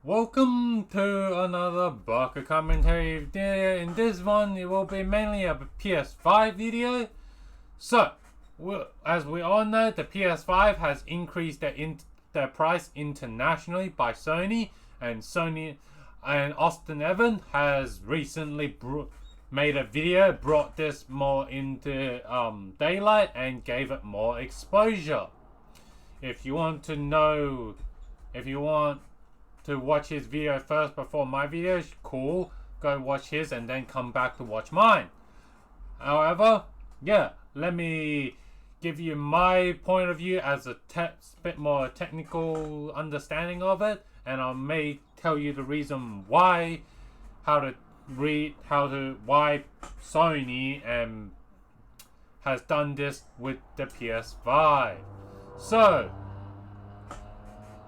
Welcome to another Baka commentary video. In this one, it will be mainly a PS5 video. So, as we all know, the PS5 has increased their price internationally by Sony, and Austin Evans has recently made a video, brought this more into daylight, and gave it more exposure. If you want to watch his video first before my videos, cool, go watch his and then come back to watch mine. However, let me give you my point of view as a bit more technical understanding of it, and I may tell you the reason why, why Sony has done this with the PS5. So,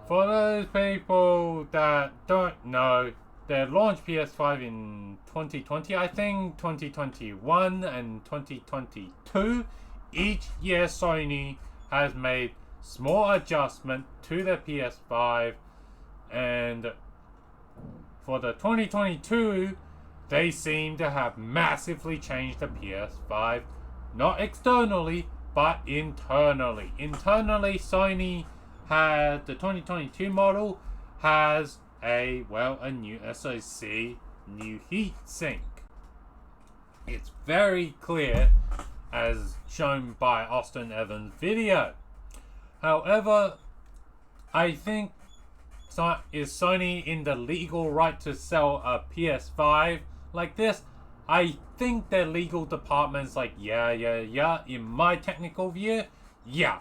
for those people that don't know, they launched PS5 in 2020, I think, 2021 and 2022. Each year Sony has made small adjustment to the PS5, and for the 2022, they seem to have massively changed the PS5, not externally, but internally. Internally, Sony had the 2022 model has a new SoC, new heatsink. It's very clear as shown by Austin Evans' video. However, I think, is Sony in the legal right to sell a PS5 like this? I think their legal department's like, yeah, in my technical view, yeah.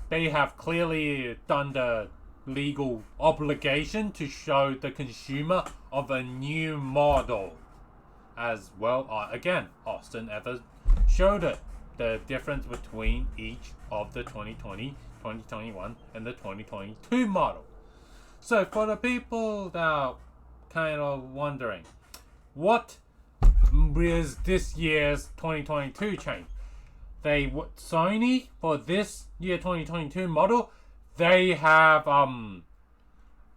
They have clearly done the legal obligation to show the consumer of a new model. As well, again, Austin Evans showed it. The difference between each of the 2020, 2021, and the 2022 model. So for the people that are kind of wondering, what is this year's 2022 change? Sony, for this year 2022 model, they have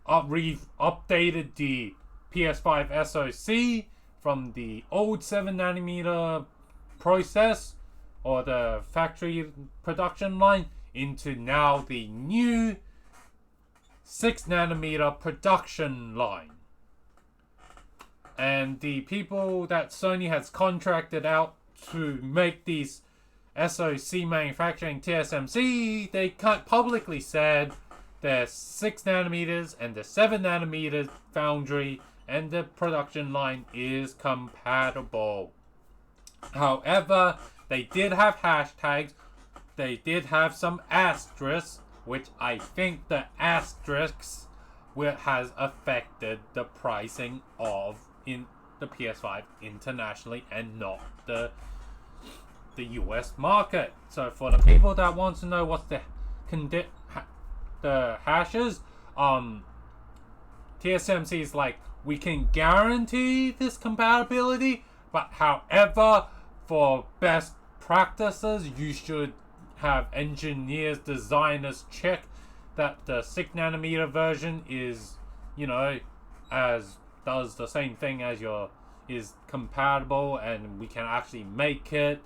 updated the PS5 SoC from the old 7nm process or the factory production line into now the new 6nm production line. And the people that Sony has contracted out to make these SoC manufacturing, TSMC, they publicly said their 6nm and the 7nm foundry and the production line is compatible. However, they did have hashtags, they did have some asterisks, which I think the asterisks has affected the pricing of in the PS5 internationally and not the US market. So for the people that want to know what's the hashes, TSMC is like, we can guarantee this compatibility, but however, for best practices, you should have engineers, designers check that the 6nm version is, does the same thing as is compatible, and we can actually make it,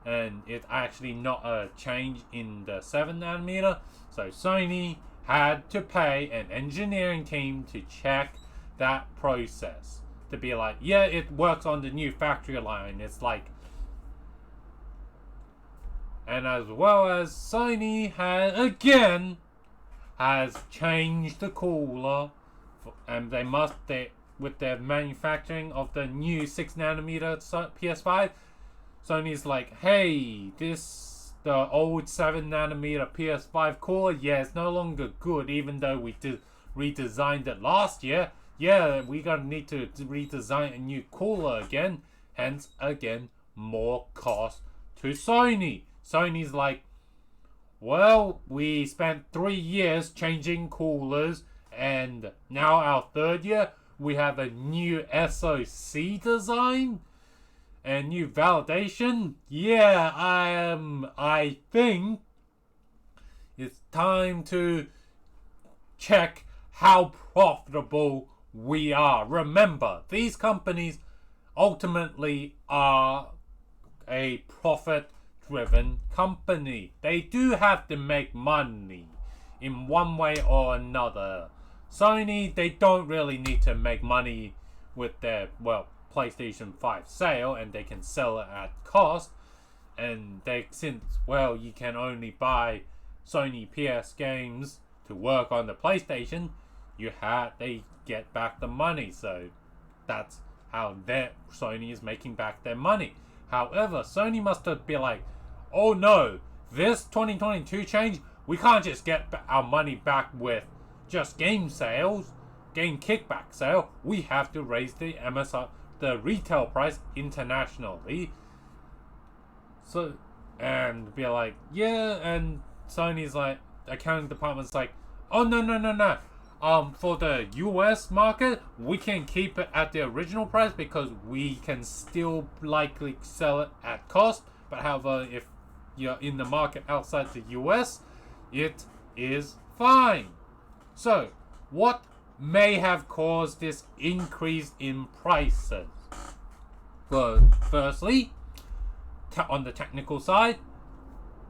and it's actually not a change in the 7nm. So Sony had to pay an engineering team to check that process, to be like, yeah, it works on the new factory line. It's like, and as well as Sony has changed the cooler, and with their manufacturing of the new 6nm PS5, Sony's like, hey, the old 7nm PS5 cooler, it's no longer good, even though we redesigned it last year. Yeah, we gonna need to redesign a new cooler again. Hence, again, more cost to Sony. Sony's like, well, we spent 3 years changing coolers, and now our 3rd year, we have a new SoC design and new validation. Yeah, I think it's time to check how profitable we are. Remember, these companies ultimately are a profit-driven company. They do have to make money in one way or another. Sony, they don't really need to make money with their, PlayStation 5 sale, and they can sell it at cost. And since you can only buy Sony PS games to work on the PlayStation, they get back the money. So that's how Sony is making back their money. However, Sony must have been like, oh no, this 2022 change, we can't just get our money back with just game sales, game kickback sale. We have to raise the the retail price internationally. So, and be like, yeah, and Sony's like, accounting department's like, oh no. For the US market, we can keep it at the original price because we can still likely sell it at cost. But however, if you're in the market outside the US, it is fine. So, what may have caused this increase in prices? Well, firstly, on the technical side,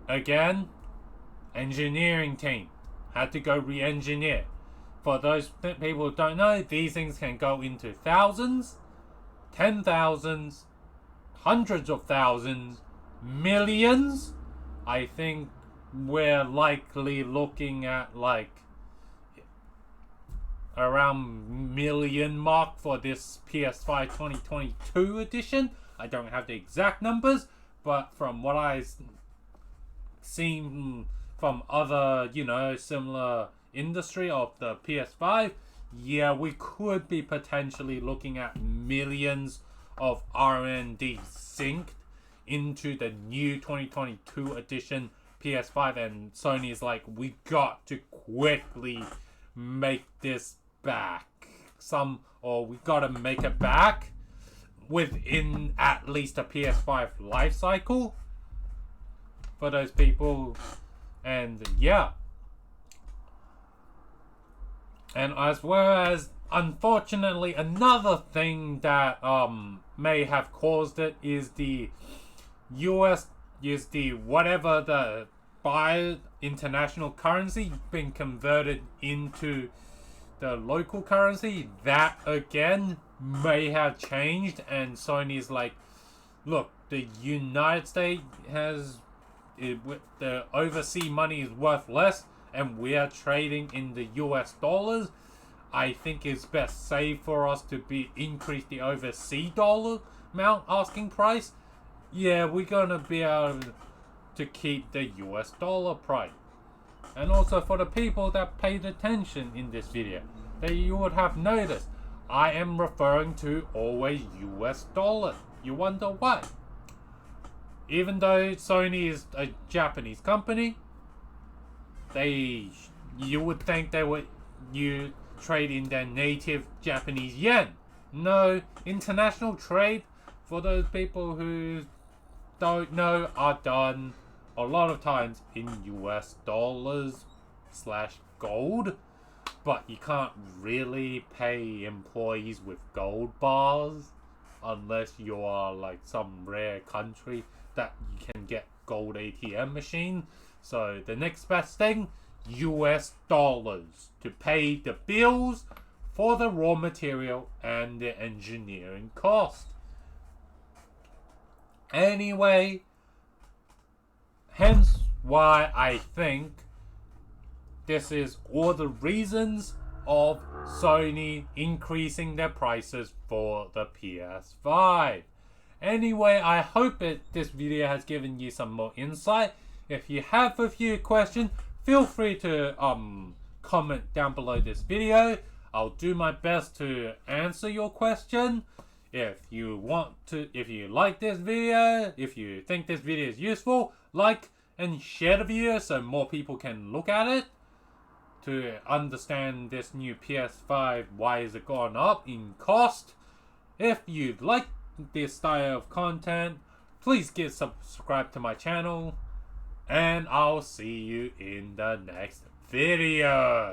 again, engineering team had to go re-engineer. For those people who don't know, these things can go into thousands, 10,000s, hundreds of thousands, millions. I think we're likely looking at like around million mark for this PS5 2022 edition. I don't have the exact numbers, but from what I've seen from other, similar industry of the PS5, we could be potentially looking at millions of R&D synced into the new 2022 edition PS5, and Sony is like, we got to quickly make this back. We gotta make it back within at least a PS5 life cycle for those people. And and as well as, unfortunately, another thing that may have caused it is the whatever the international currency being converted into the local currency. That again may have changed, and Sony's like, look, the United States the overseas money is worth less, and we are trading in the US dollars. I think it's best safe for us to increase the overseas dollar amount asking price. We're gonna be able to keep the US dollar price. And also, for the people that paid attention in this video, you would have noticed I am referring to always US dollar. You wonder why? Even though Sony is a Japanese company, you would think they would trade in their native Japanese yen. No, international trade, for those people who don't know, are done a lot of times in US dollars / gold. But you can't really pay employees with gold bars unless you are like some rare country that you can get gold ATM machine. So the next best thing, US dollars to pay the bills for the raw material and the engineering cost. Anyway, hence why I think this is all the reasons of Sony increasing their prices for the PS5. Anyway, I hope this video has given you some more insight. If you have a few questions, feel free to comment down below this video. I'll do my best to answer your question. If you like this video, if you think this video is useful, like and share the video so more people can look at it to understand this new PS5, why is it gone up in cost. If you like this style of content, please subscribe to my channel, and I'll see you in the next video.